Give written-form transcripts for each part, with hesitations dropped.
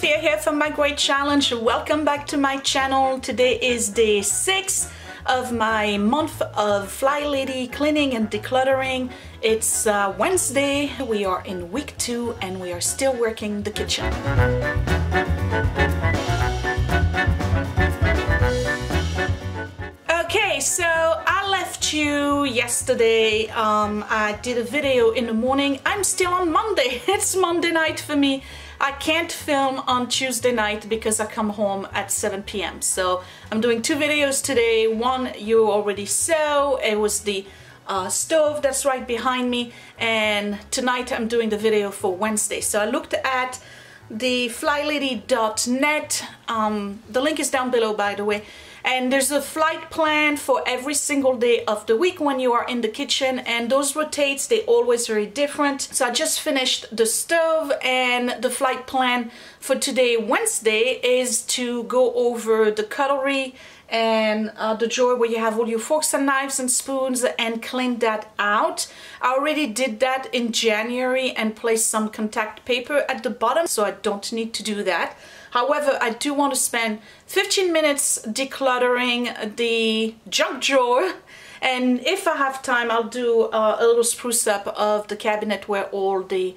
Tia here from My Great Challenge. Welcome back to my channel. Today is day 6 of my month of FlyLady cleaning and decluttering. It's Wednesday. We are in week 2 and we are still working the kitchen. Okay, so I left you yesterday. I did a video in the morning. I'm still on Monday. It's Monday night for me. I can't film on Tuesday night because I come home at 7 p.m. So I'm doing 2 videos today. One you already saw. It was the stove that's right behind me. And tonight I'm doing the video for Wednesday. So I looked at the FlyLady.net. The link is down below, by the way. And there's a flight plan for every single day of the week when you are in the kitchen, and those rotates, they always very different. So I just finished the stove, and the flight plan for today, Wednesday, is to go over the cutlery and the drawer where you have all your forks and knives and spoons and clean that out. I already did that in January and placed some contact paper at the bottom, so I don't need to do that. However, I do want to spend 15 minutes decluttering the junk drawer, and if I have time I'll do a little spruce up of the cabinet where all the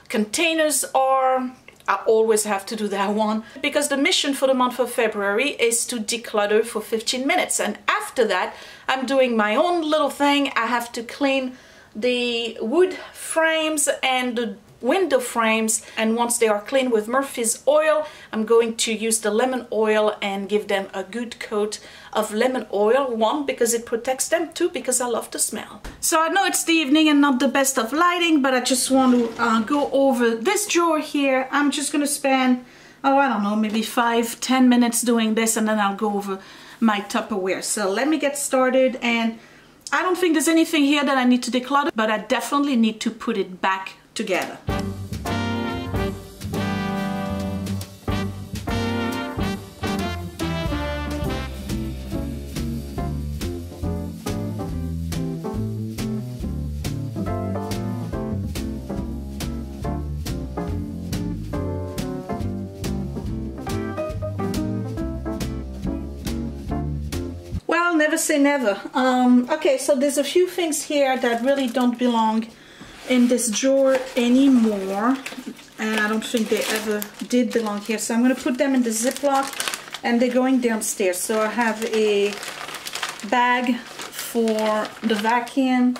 containers are. I always have to do that one because the mission for the month of February is to declutter for 15 minutes, and after that I'm doing my own little thing. I have to clean the wood frames and the window frames, and once they are clean with Murphy's oil, I'm going to use the lemon oil and give them a good coat of lemon oil. 1, because it protects them. 2, because I love the smell. So I know it's the evening and not the best of lighting, but I just want to go over this drawer here. I'm just going to spend, oh, I don't know, maybe 5-10 minutes doing this, and then I'll go over my Tupperware. So let me get started. And I don't think there's anything here that I need to declutter, but I definitely need to put it back together. Well, never say never. Okay, so there's a few things here that really don't belong in this drawer anymore, and I don't think they ever did belong here, so I'm going to put them in the Ziploc, and they're going downstairs. So I have a bag for the vacuum,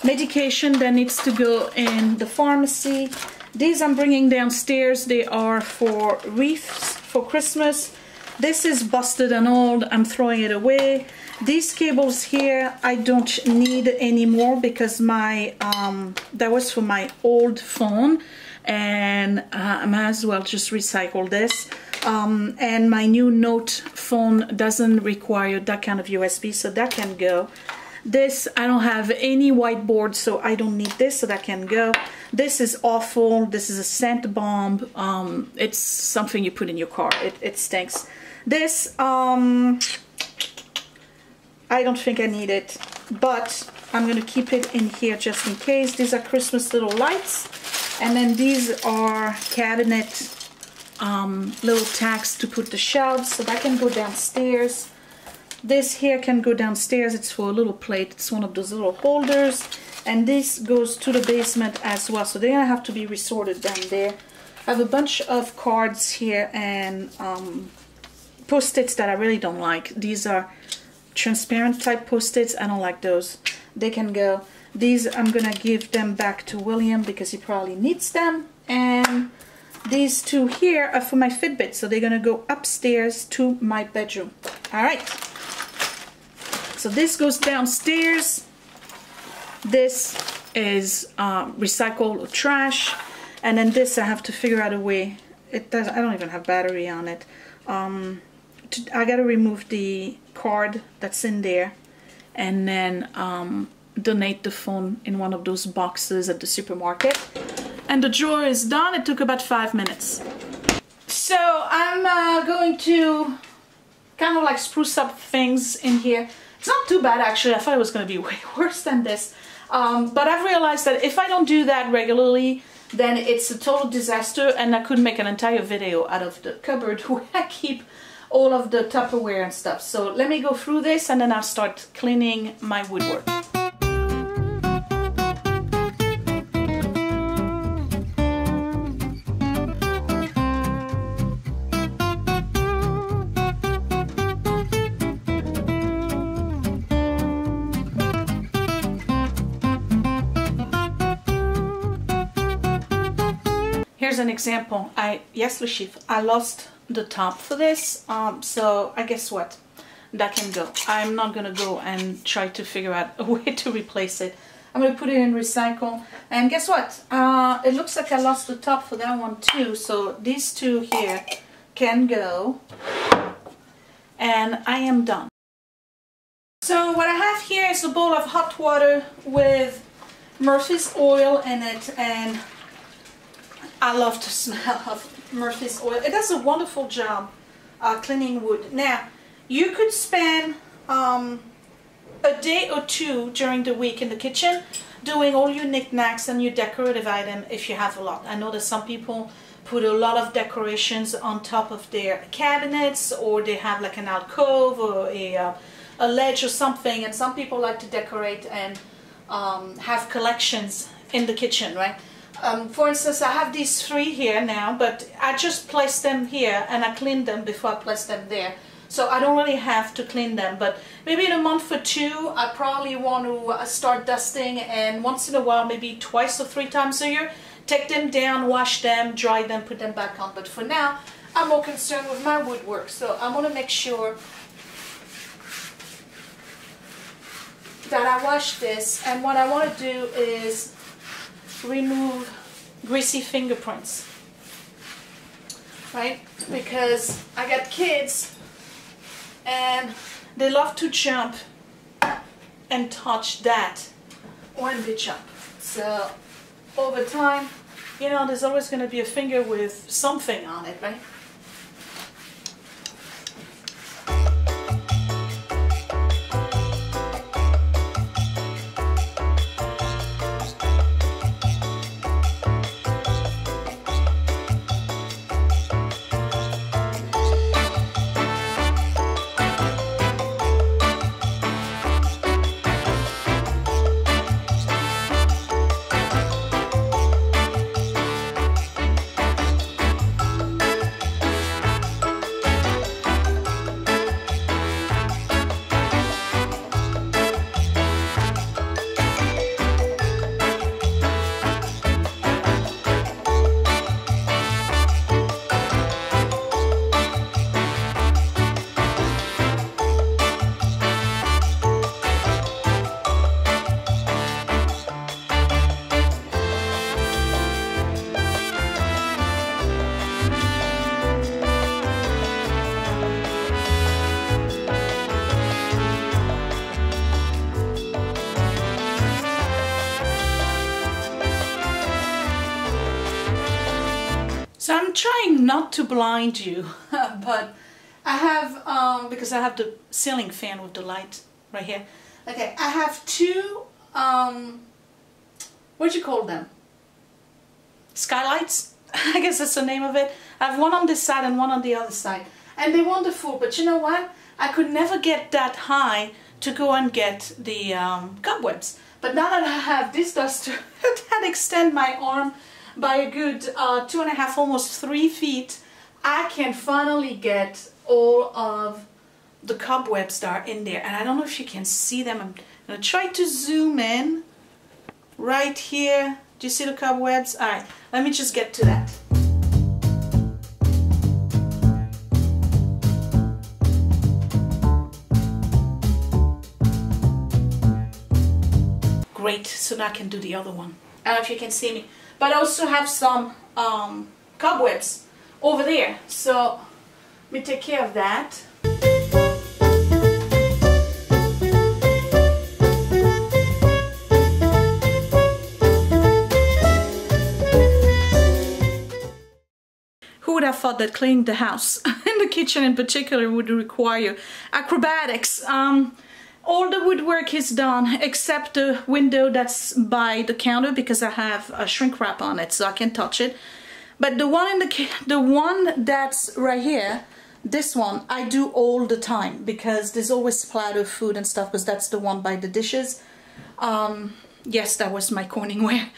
medication that needs to go in the pharmacy. These I'm bringing downstairs. They are for wreaths for Christmas. This is busted and old. I'm throwing it away. These cables here I don't need anymore because my that was for my old phone, and I might as well just recycle this. And my new Note phone doesn't require that kind of USB, so that can go. This, I don't have any whiteboard, so I don't need this, so that can go. This is awful. This is a scent bomb. It's something you put in your car. It stinks. This, I don't think I need it, but I'm going to keep it in here just in case. These are Christmas little lights, and then these are cabinet little tacks to put the shelves, so that can go downstairs. This here can go downstairs. It's for a little plate. It's one of those little holders, and this goes to the basement as well, so they're going to have to be resorted down there. I have a bunch of cards here and post-its that I really don't like. These are transparent type post-its. I don't like those. They can go. These I'm gonna give them back to William because he probably needs them. And these 2 here are for my Fitbit, so they're gonna go upstairs to my bedroom. Alright, so this goes downstairs. This is recycled trash, and then this I have to figure out a way. It does. I don't even have battery on it. I gotta remove the card that's in there, and then donate the phone in one of those boxes at the supermarket. And the drawer is done. It took about 5 minutes. So I'm going to kind of like spruce up things in here. It's not too bad actually. I thought it was going to be way worse than this. But I've realized that if I don't do that regularly, then it's a total disaster, and I could make an entire video out of the cupboard where I keep all of the Tupperware and stuff. So let me go through this and then I'll start cleaning my woodwork. Here's an example. Yes, Le Chiffre, I lost the top for this, so I guess what? That can go. I'm not gonna go and try to figure out a way to replace it. I'm gonna put it in recycle, and guess what? It looks like I lost the top for that one too, so these two here can go, and I am done. So what I have here is a bowl of hot water with Murphy's oil in it, and I love the smell of Murphy's oil. It does a wonderful job cleaning wood. Now, you could spend a day or two during the week in the kitchen doing all your knickknacks and your decorative items if you have a lot. I know that some people put a lot of decorations on top of their cabinets, or they have like an alcove or a ledge or something, and some people like to decorate and have collections in the kitchen, right? For instance, I have these three here now, but I just placed them here and I cleaned them before I placed them there. So I don't really have to clean them, but maybe in a month or two, I probably want to start dusting, and once in a while, maybe twice or 3 times a year, take them down, wash them, dry them, put them back on. But for now, I'm more concerned with my woodwork, so I want to make sure that I wash this, and what I want to do is remove greasy fingerprints, right? Because I got kids and they love to jump and touch that when they jump. So over time, you know, there's always going to be a finger with something on it, right? So I'm trying not to blind you, but I have, because I have the ceiling fan with the light right here. Okay, I have two, what do you call them? Skylights? I guess that's the name of it. I have one on this side and one on the other side. And they're wonderful, but you know what? I could never get that high to go and get the cobwebs. But now that I have this duster that extend my arm by a good 2.5, almost 3 feet, I can finally get all of the cobwebs that are in there. And I don't know if you can see them. I'm going to try to zoom in right here. Do you see the cobwebs? All right, let me just get to that. Great, so now I can do the other one. I don't know if you can see me. But I also have some cobwebs over there, so let me take care of that. Who would have thought that cleaning the house, in the kitchen in particular, would require acrobatics? All the woodwork is done except the window that's by the counter because I have a shrink wrap on it, so I can't touch it. But the one that's right here, this one, I do all the time because there's always splatter food and stuff, because that's the one by the dishes. Yes, that was my Corningware.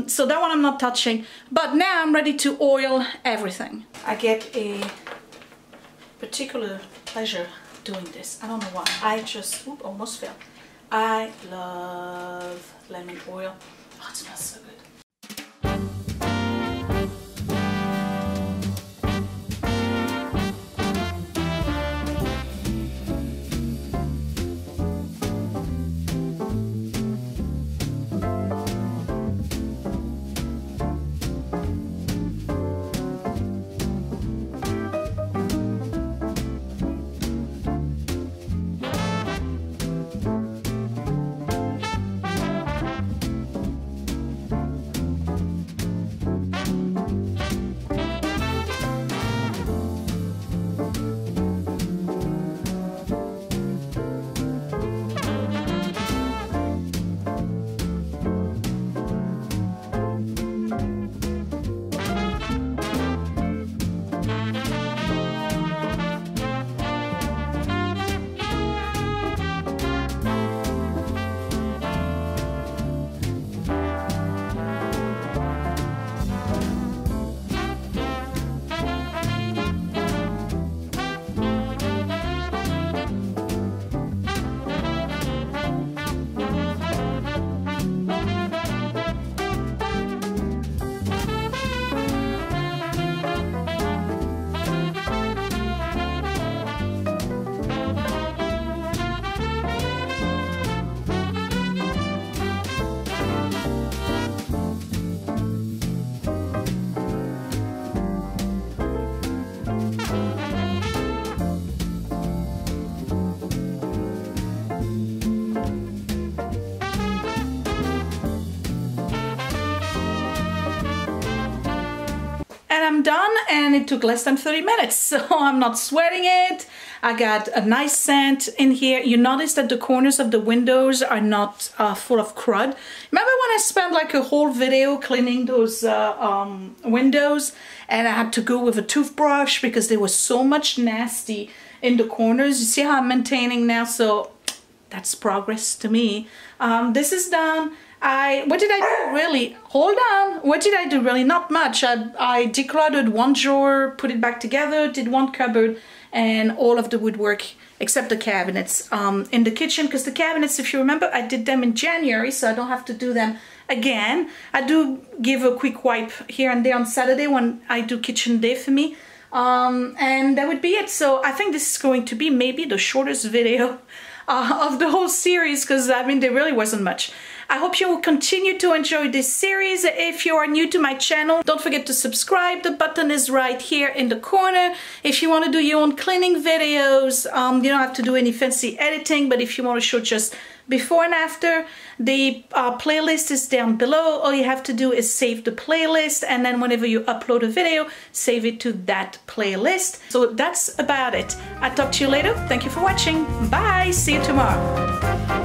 So that one I'm not touching. But now I'm ready to oil everything. I get a particular pleasure doing this. I don't know why. I just, oop, almost fell. I love lemon oil. Oh, it smells so good. I'm done, and it took less than 30 minutes, so I'm not sweating it. I got a nice scent in here. You notice that the corners of the windows are not full of crud. Remember when I spent like a whole video cleaning those windows, and I had to go with a toothbrush because there was so much nasty in the corners? You see how I'm maintaining now, so that's progress to me. This is done. What did I do really? Hold on. What did I do really? Not much. I decluttered one drawer, put it back together, did one cupboard, and all of the woodwork except the cabinets in the kitchen, because the cabinets, if you remember, I did them in January, so I don't have to do them again. I do give a quick wipe here and there on Saturday when I do kitchen day for me. And that would be it. So I think this is going to be maybe the shortest video of the whole series, because I mean there really wasn't much. I hope you will continue to enjoy this series. If you are new to my channel, don't forget to subscribe. The button is right here in the corner. If you want to do your own cleaning videos, you don't have to do any fancy editing, but if you want to show just before and after, the playlist is down below. All you have to do is save the playlist, and then whenever you upload a video, save it to that playlist. So that's about it. I'll talk to you later. Thank you for watching. Bye. See you tomorrow.